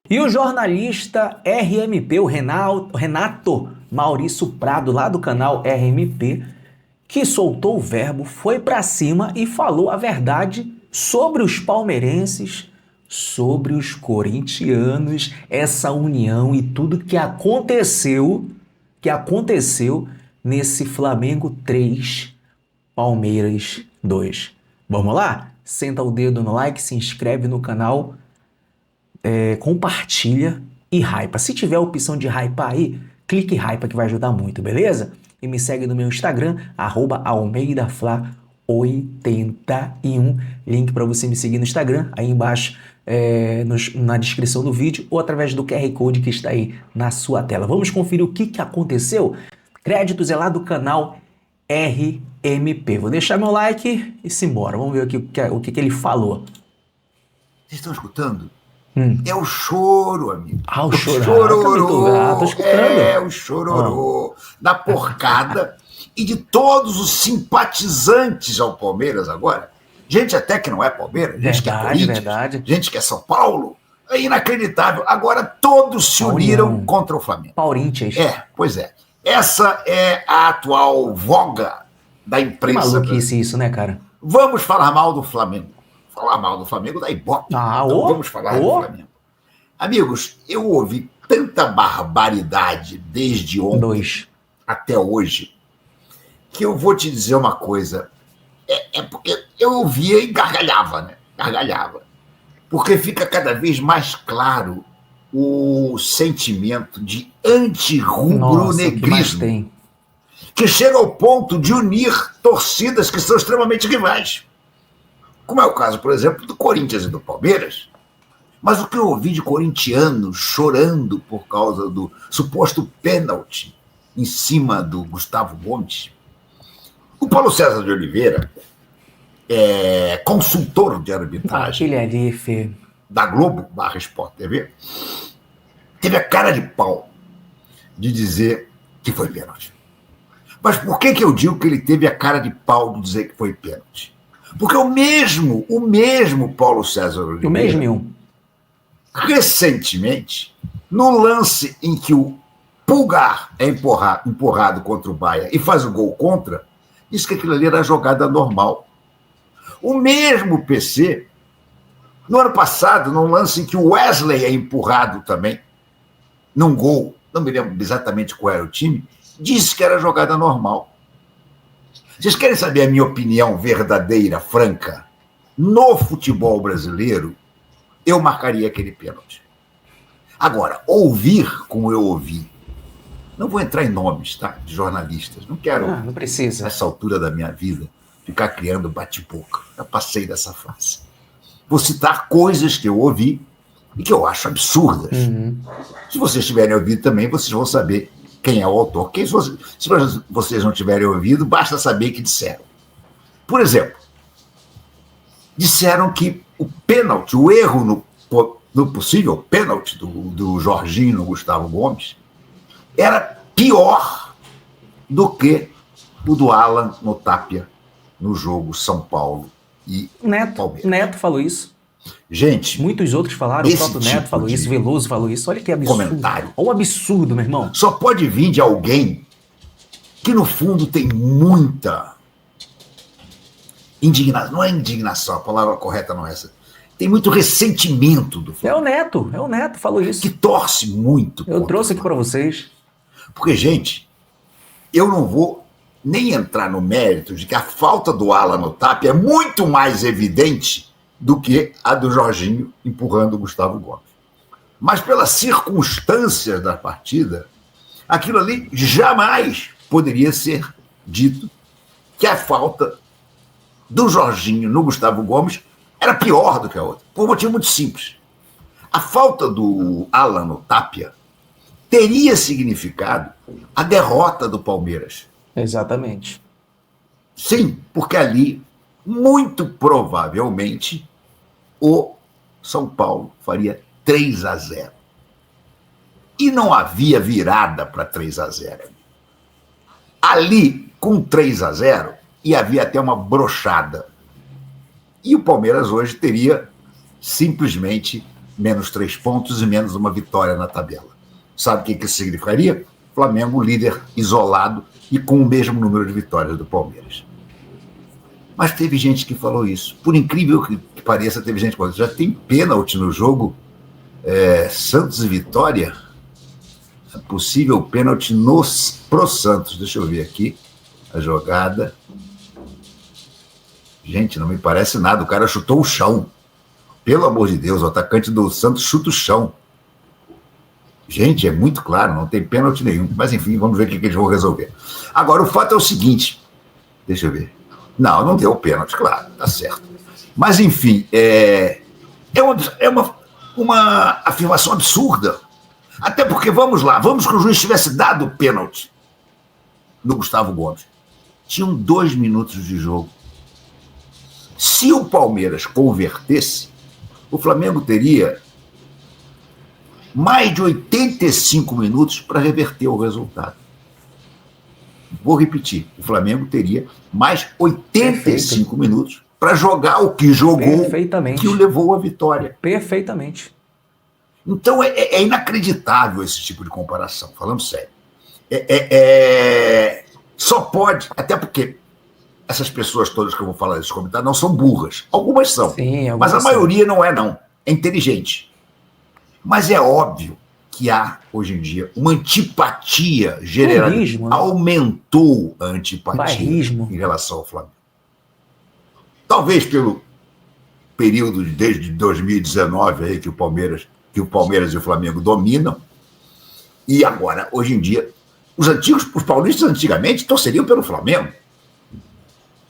E o jornalista RMP, o Renato Maurício Prado, lá do canal RMP, que soltou o verbo, foi pra cima e falou a verdade sobre os palmeirenses, sobre os corintianos, essa união e tudo que aconteceu nesse Flamengo 3, Palmeiras 2. Vamos lá? Senta o dedo no like, se inscreve no canal, compartilha e hypa. Se tiver a opção de hypar aí, clique em hypa que vai ajudar muito, beleza? E me segue no meu Instagram, @almeidafla81, link para você me seguir no Instagram, aí embaixo na descrição do vídeo ou através do QR Code que está aí na sua tela. Vamos conferir o que aconteceu? Créditos é lá do canal RMP. Vou deixar meu like e simbora. Vamos ver o que ele falou. Vocês estão escutando? Hum. É o choro, amigo. Ah, o chororô. Tô escutando. É o chororô da porcada e de todos os simpatizantes ao Palmeiras agora. Gente até que não é Palmeiras, gente que é Corinthians, gente que é São Paulo. É inacreditável. Agora todos se uniram contra o Flamengo. Paurintias. Pois é. Essa é a atual voga da imprensa. Que maluquice isso, né, cara? Vamos falar mal do Flamengo. Falar mal do Flamengo dá ibope. Então vamos falar do Flamengo. Amigos, eu ouvi tanta barbaridade desde ontem até hoje que eu vou te dizer uma coisa. É porque eu ouvia e gargalhava, né? Gargalhava. Porque fica cada vez mais claro o sentimento de anti-rubro-negrismo que chega ao ponto de unir torcidas que são extremamente rivais. Como é o caso, por exemplo, do Corinthians e do Palmeiras. Mas o que eu ouvi de corintianos chorando por causa do suposto pênalti em cima do Gustavo Gomes. O Paulo César de Oliveira, consultor de arbitragem da Globo /Sport TV, teve a cara de pau de dizer que foi pênalti. Mas por que eu digo que ele teve a cara de pau de dizer que foi pênalti? Porque o mesmo Paulo César Oliveira, recentemente, no lance em que o Pulgar é empurrado contra o Bahia e faz o gol contra, disse que aquilo ali era jogada normal. O mesmo PC, no ano passado, num lance em que o Wesley é empurrado também, num gol, não me lembro exatamente qual era o time, disse que era jogada normal. Vocês querem saber a minha opinião verdadeira, franca? No futebol brasileiro, eu marcaria aquele pênalti. Agora, ouvir como eu ouvi, não vou entrar em nomes, tá, de jornalistas, não quero, não precisa, nessa altura da minha vida, ficar criando bate-boca. Já passei dessa fase. Vou citar coisas que eu ouvi e que eu acho absurdas. Se vocês tiverem ouvido também, vocês vão saber quem é o autor. Se vocês não tiverem ouvido, basta saber que disseram. Por exemplo, disseram que o pênalti, o erro no possível pênalti do Jorginho no Gustavo Gomes, era pior do que o do Alan no Tapia no jogo São Paulo e Palmeiras. Neto falou isso. Gente, muitos outros falaram, o próprio Neto falou isso, Veloso falou isso. Olha que absurdo. Comentário. Olha o absurdo, meu irmão. Só pode vir de alguém que, no fundo, tem muita indignação. Não é indignação, a palavra correta não é essa. Tem muito ressentimento do Flamengo. É o Neto falou isso. Que torce muito. Eu trouxe aqui para vocês. Porque, gente, eu não vou nem entrar no mérito de que a falta do Alan no Tapia é muito mais evidente do que a do Jorginho empurrando o Gustavo Gomes. Mas pelas circunstâncias da partida, aquilo ali jamais poderia ser dito que a falta do Jorginho no Gustavo Gomes era pior do que a outra, por um motivo muito simples. A falta do Alan no Tapia teria significado a derrota do Palmeiras. Exatamente. Sim, porque ali, muito provavelmente, o São Paulo faria 3-0. E não havia virada para 3-0. Ali, com 3-0, ia haver até uma brochada. E o Palmeiras hoje teria simplesmente menos 3 pontos e menos uma vitória na tabela. Sabe o que isso significaria? Flamengo líder isolado e com o mesmo número de vitórias do Palmeiras. Mas teve gente que falou isso. Por incrível que pareça, teve gente que falou, já tem pênalti no jogo Santos e Vitória? É possível pênalti pro Santos. Deixa eu ver aqui a jogada. Gente, não me parece nada. O cara chutou o chão. Pelo amor de Deus, o atacante do Santos chuta o chão. Gente, é muito claro, não tem pênalti nenhum. Mas enfim, vamos ver o que eles vão resolver. Agora, o fato é o seguinte. Deixa eu ver. Não deu pênalti, claro, tá certo. Mas enfim, é uma afirmação absurda. Até porque, vamos que o juiz tivesse dado o pênalti no Gustavo Gomes. Tinham 2 minutos de jogo. Se o Palmeiras convertesse, o Flamengo teria mais de 85 minutos para reverter o resultado. Vou repetir, o Flamengo teria mais 85 minutos para jogar o que jogou, que o levou à vitória. Perfeitamente. Então é inacreditável esse tipo de comparação, falando sério. Só pode, até porque essas pessoas todas que eu vou falar nesses comentários não são burras. Algumas são, sim, mas a maioria não é, não. É inteligente. Mas é óbvio que há, hoje em dia, uma antipatia general. Aumentou a antipatia em relação ao Flamengo. Talvez pelo período desde 2019 aí que o Palmeiras e o Flamengo dominam. E agora, hoje em dia, os paulistas antigamente torceriam pelo Flamengo.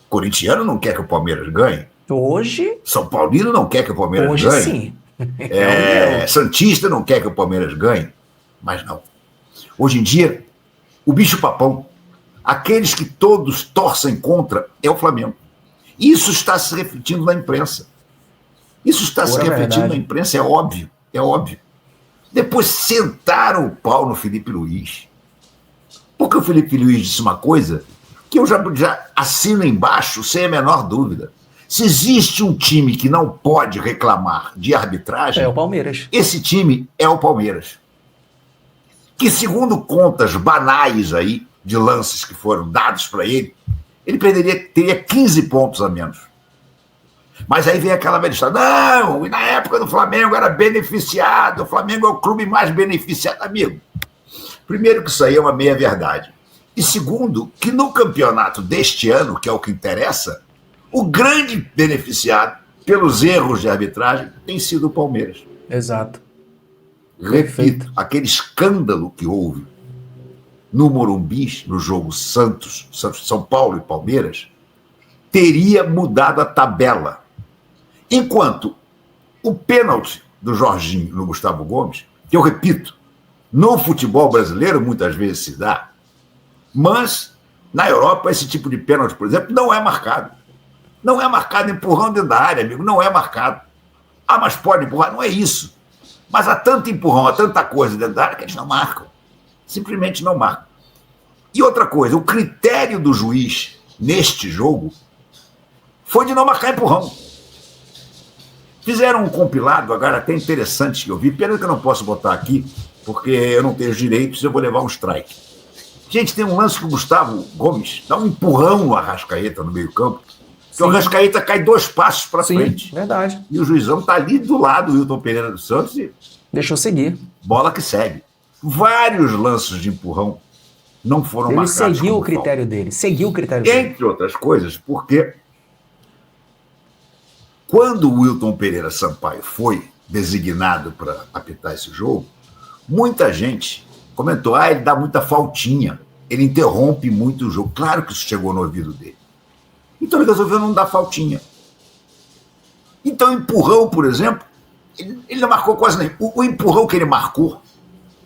Corintiano não quer que o Palmeiras ganhe. Hoje? São Paulino não quer que o Palmeiras hoje, ganhe. Sim. Santista não quer que o Palmeiras ganhe. Mas não. Hoje em dia, o bicho-papão, aqueles que todos torcem contra, é o Flamengo. Isso está se refletindo na imprensa. Na imprensa, é óbvio. Depois sentaram o pau no Felipe Luiz. Porque o Felipe Luiz disse uma coisa que eu já assino embaixo sem a menor dúvida. Se existe um time que não pode reclamar de arbitragem, é o Palmeiras. Esse time é o Palmeiras. Que, segundo contas banais aí, de lances que foram dados para ele teria 15 pontos a menos. Mas aí vem aquela velha história. Não, e na época do Flamengo era beneficiado, o Flamengo é o clube mais beneficiado. Amigo, primeiro que isso aí é uma meia-verdade. E segundo, que no campeonato deste ano, que é o que interessa, o grande beneficiado pelos erros de arbitragem tem sido o Palmeiras. Exato. Repito, aquele escândalo que houve no Morumbi, no jogo São Paulo e Palmeiras, teria mudado a tabela. Enquanto o pênalti do Jorginho no Gustavo Gomes, que eu repito, no futebol brasileiro muitas vezes se dá, mas na Europa esse tipo de pênalti, por exemplo, não é marcado. Não é marcado empurrão dentro da área, amigo, não é marcado. Ah, mas pode empurrar, não é isso. Mas há tanto empurrão, há tanta coisa dentro da área que eles não marcam. Simplesmente não marcam. E outra coisa, o critério do juiz neste jogo foi de não marcar empurrão. Fizeram um compilado, agora até interessante que eu vi, pena que eu não posso botar aqui, porque eu não tenho os direitos e eu vou levar um strike. Gente, tem um lance que o Gustavo Gomes dá um empurrão no Arrascaeta no meio-campo, que o Arrascaeta cai 2 passos para frente. Verdade. E o juizão está ali do lado do Wilton Pereira dos Santos e deixou seguir. Bola que segue. Vários lances de empurrão não foram marcados. Ele seguiu o critério dele. Entre outras coisas, porque quando o Wilton Pereira Sampaio foi designado para apitar esse jogo, muita gente comentou, ele dá muita faltinha, ele interrompe muito o jogo. Claro que isso chegou no ouvido dele. Então ele resolveu não dar faltinha. Então empurrão, por exemplo, ele não marcou quase nem. O empurrão que ele marcou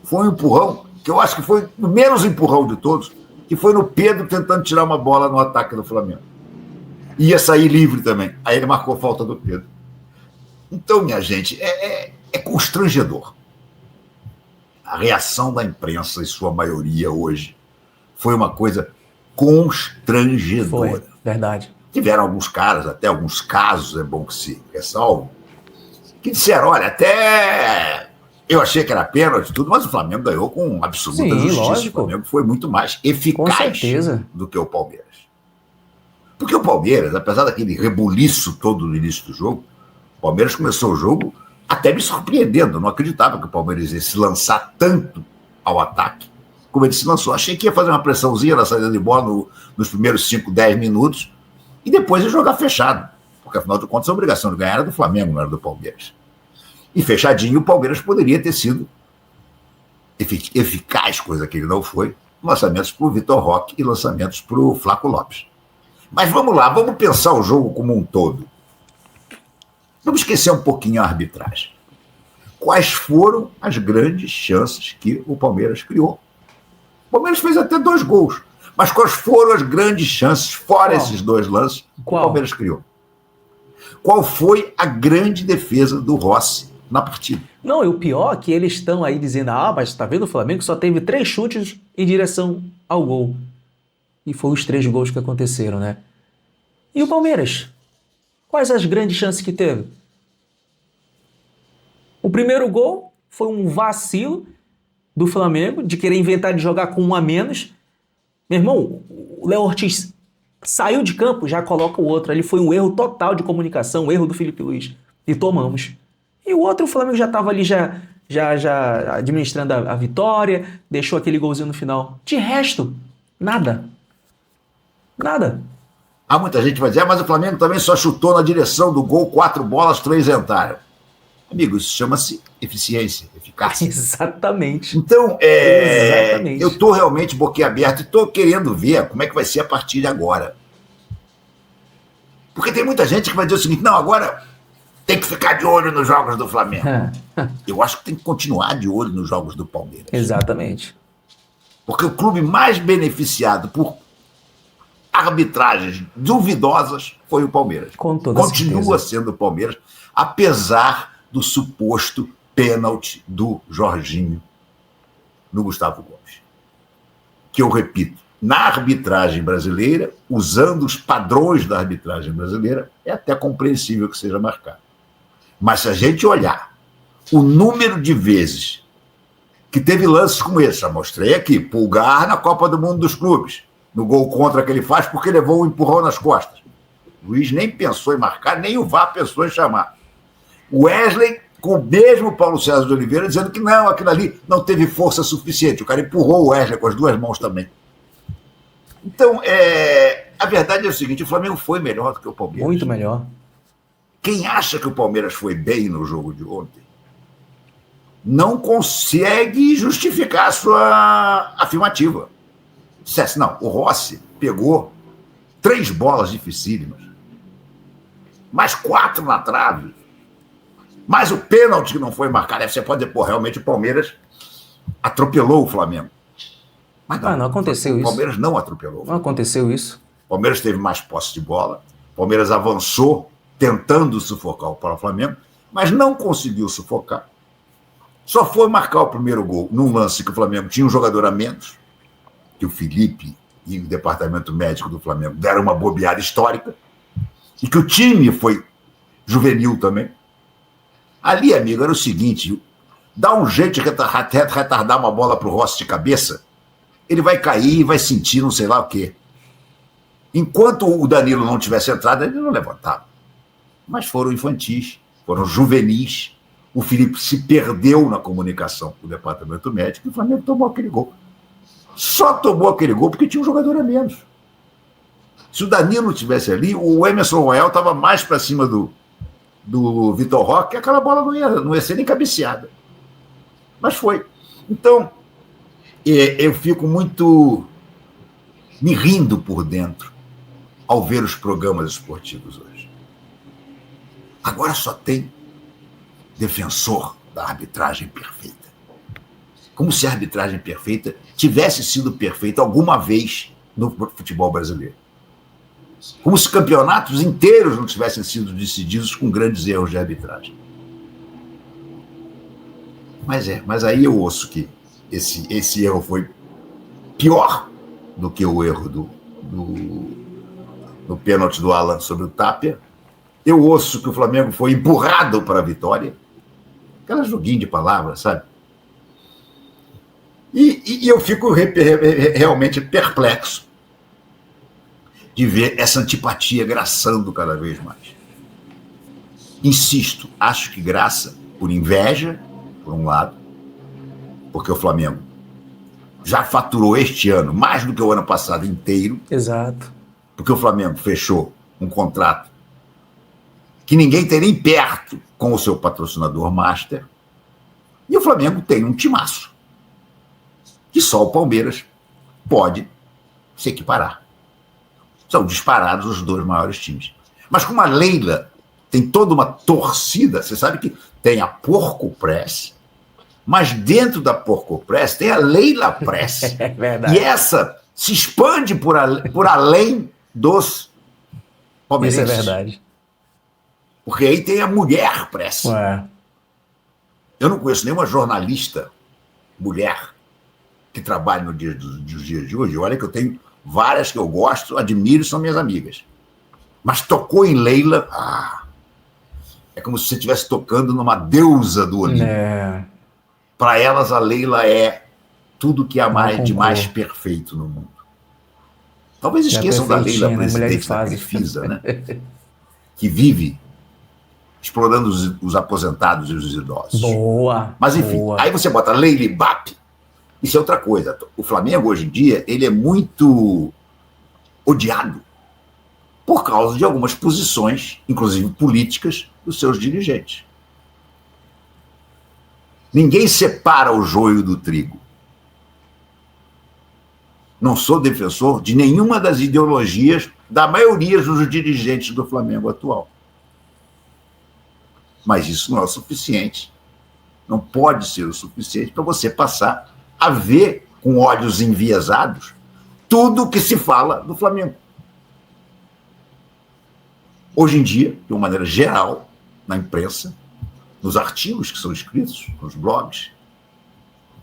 foi um empurrão que eu acho que foi o menos empurrão de todos, que foi no Pedro tentando tirar uma bola no ataque do Flamengo. Ia sair livre também. Aí ele marcou a falta do Pedro. Então, minha gente, é constrangedor. A reação da imprensa, em sua maioria hoje, foi uma coisa constrangedora. Foi, verdade. Tiveram alguns caras, até alguns casos, é bom que se ressalve, que disseram, olha, até eu achei que era pênalti e tudo, mas o Flamengo ganhou com absoluta justiça. Lógico. O Flamengo foi muito mais Com eficaz certeza. do que o Palmeiras. Porque o Palmeiras, apesar daquele rebuliço todo no início do jogo, o Palmeiras começou o jogo até me surpreendendo. Eu não acreditava que o Palmeiras ia se lançar tanto ao ataque como ele se lançou. Achei que ia fazer uma pressãozinha na saída de bola nos primeiros 5, 10 minutos e depois ia jogar fechado. Porque, afinal de contas, a obrigação de ganhar era do Flamengo, não era do Palmeiras. E fechadinho, o Palmeiras poderia ter sido eficaz, coisa que ele não foi, lançamentos para o Vitor Roque e lançamentos para o Flaco Lopes. Mas vamos lá, vamos pensar o jogo como um todo. Vamos esquecer um pouquinho a arbitragem. Quais foram as grandes chances que o Palmeiras criou? O Palmeiras fez até 2 gols, mas quais foram as grandes chances, fora esses 2 lances, que o Palmeiras criou? Qual foi a grande defesa do Rossi na partida? Não, e o pior é que eles estão aí dizendo, mas tá vendo, o Flamengo só teve 3 chutes em direção ao gol. E foram os 3 gols que aconteceram, né? E o Palmeiras? Quais as grandes chances que teve? O primeiro gol foi um vacilo do Flamengo de querer inventar de jogar com 1 a menos. Meu irmão, o Léo Ortiz saiu de campo, já coloca o outro. Ali foi um erro total de comunicação, um erro do Felipe Luiz. E tomamos. E o outro, o Flamengo já estava ali já administrando a vitória, deixou aquele golzinho no final. De resto, nada. Nada. Há muita gente que vai dizer, mas o Flamengo também só chutou na direção do gol, 4 bolas, 3 entraram. Amigo, isso chama-se eficiência, eficácia. Exatamente. Então, Exatamente. eu estou realmente boquiaberto e estou querendo ver como é que vai ser a partir de agora. Porque tem muita gente que vai dizer o seguinte, não, agora tem que ficar de olho nos jogos do Flamengo. Eu acho que tem que continuar de olho nos jogos do Palmeiras. Exatamente. Porque o clube mais beneficiado por arbitragens duvidosas foi o Palmeiras. Com toda Continua certeza. sendo o Palmeiras, apesar do suposto pênalti do Jorginho no Gustavo Gomes. Que eu repito, na arbitragem brasileira, usando os padrões da arbitragem brasileira, é até compreensível que seja marcado. Mas se a gente olhar o número de vezes que teve lances como esse, já mostrei aqui, Pulgar na Copa do Mundo dos Clubes, no gol contra que ele faz porque levou um empurrão nas costas. O Luiz nem pensou em marcar, nem o VAR pensou em chamar. O Wesley, com o mesmo Paulo César de Oliveira, dizendo que não, aquilo ali não teve força suficiente. O cara empurrou o Wesley com as 2 mãos também. Então, a verdade é o seguinte, o Flamengo foi melhor do que o Palmeiras. Muito melhor. Quem acha que o Palmeiras foi bem no jogo de ontem, não consegue justificar a sua afirmativa. Dissesse, não, o Rossi pegou 3 bolas dificílimas, mais 4 na trave, mais o pênalti que não foi marcado. Aí você pode dizer, realmente o Palmeiras atropelou o Flamengo. Mas não aconteceu isso. O Palmeiras não atropelou. Não aconteceu isso. O Palmeiras teve mais posse de bola, o Palmeiras avançou tentando sufocar o Flamengo, mas não conseguiu sufocar. Só foi marcar o primeiro gol num lance que o Flamengo tinha um jogador a menos, que o Felipe e o departamento médico do Flamengo deram uma bobeada histórica, e que o time foi juvenil também. Ali, amigo, era o seguinte, dá um jeito de retardar uma bola para o Rossi de cabeça, ele vai cair e vai sentir não sei lá o quê. Enquanto o Danilo não tivesse entrado, ele não levantava. Mas foram infantis, foram juvenis. O Felipe se perdeu na comunicação com o departamento médico e o Flamengo tomou aquele gol. Só tomou aquele gol porque tinha um jogador a menos. Se o Danilo estivesse ali, o Emerson Royal estava mais para cima do Vitor Roque, aquela bola não ia ser nem cabeceada. Mas foi. Então, eu fico muito me rindo por dentro ao ver os programas esportivos hoje. Agora só tem defensor da arbitragem perfeita. Como se a arbitragem perfeita tivesse sido perfeita alguma vez no futebol brasileiro. Como se campeonatos inteiros não tivessem sido decididos com grandes erros de arbitragem. Mas aí eu ouço que esse erro foi pior do que o erro do pênalti do Alan sobre o Tapia, Eu ouço que o Flamengo foi empurrado para a vitória. Aquela joguinho de palavras, sabe? E eu fico realmente perplexo de ver essa antipatia graçando cada vez mais. Insisto, acho que graça por inveja, por um lado, porque o Flamengo já faturou este ano mais do que o ano passado inteiro. Exato. Porque o Flamengo fechou um contrato que ninguém tem nem perto com o seu patrocinador master. E o Flamengo tem um timaço que só o Palmeiras pode se equiparar. São disparados os dois maiores times. Mas como a Leila tem toda uma torcida, você sabe que tem a Porco Press, mas dentro da Porco Press tem a Leila Press. É verdade. E essa se expande por além dos palmeirenses. Isso é verdade. Porque aí tem a Mulher Press. Ué. Eu não conheço nenhuma jornalista mulher que trabalhe nos dias de hoje. Olha que eu tenho várias que eu gosto, admiro, são minhas amigas. Mas tocou em Leila, é como se você estivesse tocando numa deusa do Olimpo. Para elas, a Leila é tudo que há mais de mais perfeito no mundo. Talvez esqueçam da Leila, presidente da Crefisa, né? Que vive explorando os aposentados e os idosos. Boa. Mas enfim, boa. Aí você bota Leila e BAP. Isso é outra coisa. O Flamengo, hoje em dia, ele é muito odiado por causa de algumas posições, inclusive políticas, dos seus dirigentes. Ninguém separa o joio do trigo. Não sou defensor de nenhuma das ideologias da maioria dos dirigentes do Flamengo atual. Mas isso não é o suficiente. Não pode ser o suficiente para você passar a ver com olhos enviesados tudo o que se fala do Flamengo. Hoje em dia, de uma maneira geral, na imprensa, nos artigos que são escritos, nos blogs,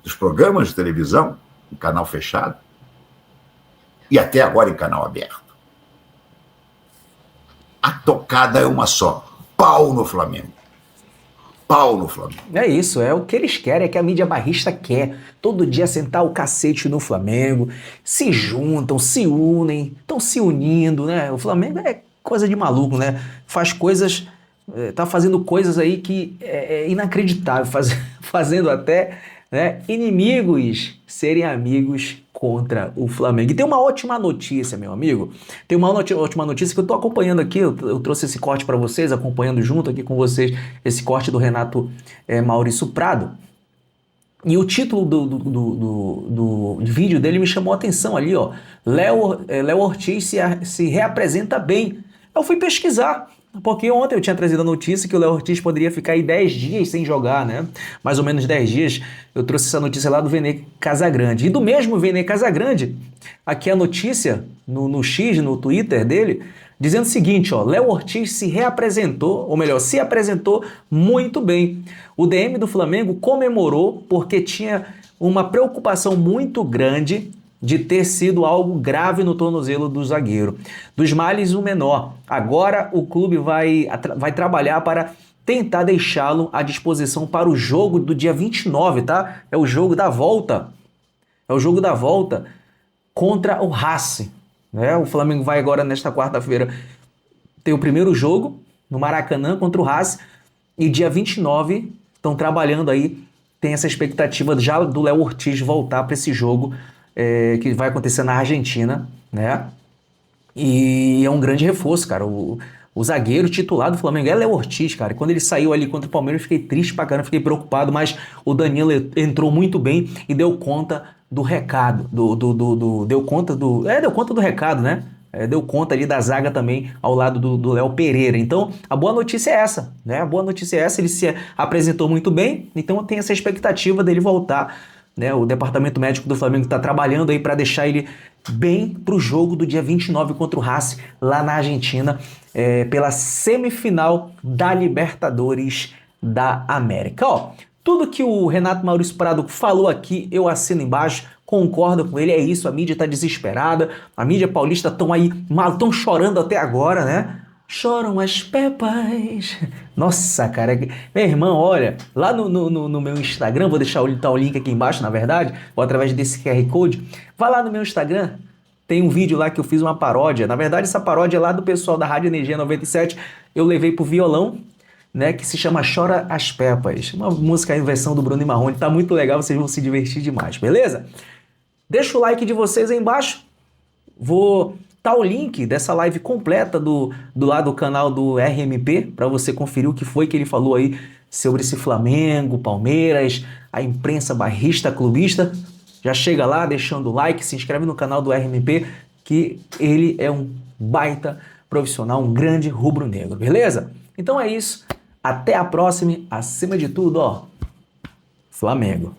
nos programas de televisão, em canal fechado, e até agora em canal aberto, a tocada é uma só: pau no Flamengo. Pau no Flamengo. É isso, é o que eles querem, é que a mídia barrista quer. Todo dia sentar o cacete no Flamengo, se juntam, se unem, estão se unindo, né? O Flamengo é coisa de maluco, né? Faz coisas, tá fazendo coisas aí que é inacreditável, fazendo até, né, inimigos serem amigos contra o Flamengo. E tem uma ótima notícia, meu amigo. Tem uma ótima notícia que eu tô acompanhando aqui. Eu trouxe esse corte para vocês, acompanhando junto aqui com vocês esse corte do Renato Maurício Prado. E o título do vídeo dele me chamou a atenção ali, ó. Léo Ortiz se reapresenta bem. Eu fui pesquisar, porque ontem eu tinha trazido a notícia que o Léo Ortiz poderia ficar aí 10 dias sem jogar, né? Mais ou menos 10 dias. Eu trouxe essa notícia lá do Vene Casagrande. E do mesmo Vene Casagrande, aqui a notícia no X, no Twitter dele, dizendo o seguinte, ó: Léo Ortiz se reapresentou, ou melhor, se apresentou muito bem. O DM do Flamengo comemorou porque tinha uma preocupação muito grande de ter sido algo grave no tornozelo do zagueiro. Dos males, o menor. Agora o clube vai trabalhar para tentar deixá-lo à disposição para o jogo do dia 29, tá? É o jogo da volta. É o jogo da volta contra o Racing, né? O Flamengo vai agora, nesta quarta-feira, ter o primeiro jogo no Maracanã contra o Racing. E dia 29 estão trabalhando aí. Tem essa expectativa já do Léo Ortiz voltar para esse jogo que vai acontecer na Argentina, né? E é um grande reforço, cara. O zagueiro titular do Flamengo é Léo Ortiz, cara. E quando ele saiu ali contra o Palmeiras, eu fiquei triste pra caramba, fiquei preocupado, mas o Danilo entrou muito bem e deu conta do recado. Deu conta do recado, né? Deu conta ali da zaga também ao lado do Léo Pereira. Então, a boa notícia é essa, né? A boa notícia é essa, ele se apresentou muito bem, então tem essa expectativa dele voltar, né? O departamento médico do Flamengo está trabalhando aí para deixar ele bem para o jogo do dia 29 contra o Racing, lá na Argentina, pela semifinal da Libertadores da América. Ó, tudo que o Renato Maurício Prado falou aqui, eu assino embaixo, concordo com ele, é isso, a mídia está desesperada, a mídia paulista estão aí, estão chorando até agora, né? choram as pepas. Nossa, cara, meu irmão, olha, lá no meu Instagram, vou deixar o link aqui embaixo, na verdade, ou através desse QR Code. Vai lá no meu Instagram, tem um vídeo lá que eu fiz uma paródia. Na verdade, essa paródia é lá do pessoal da Rádio Energia 97, eu levei pro violão, né, que se chama Chora as Pepas. Uma música em versão do Bruno e Marrone, tá muito legal, vocês vão se divertir demais, beleza? Deixa o like de vocês aí embaixo. Vou tá o link dessa live completa do lado do canal do RMP para você conferir o que foi que ele falou aí sobre esse Flamengo, Palmeiras, a imprensa barrista, clubista. Já chega lá deixando o like, se inscreve no canal do RMP, que ele é um baita profissional, um grande rubro-negro, beleza? Então é isso. Até a próxima. Acima de tudo, ó, Flamengo.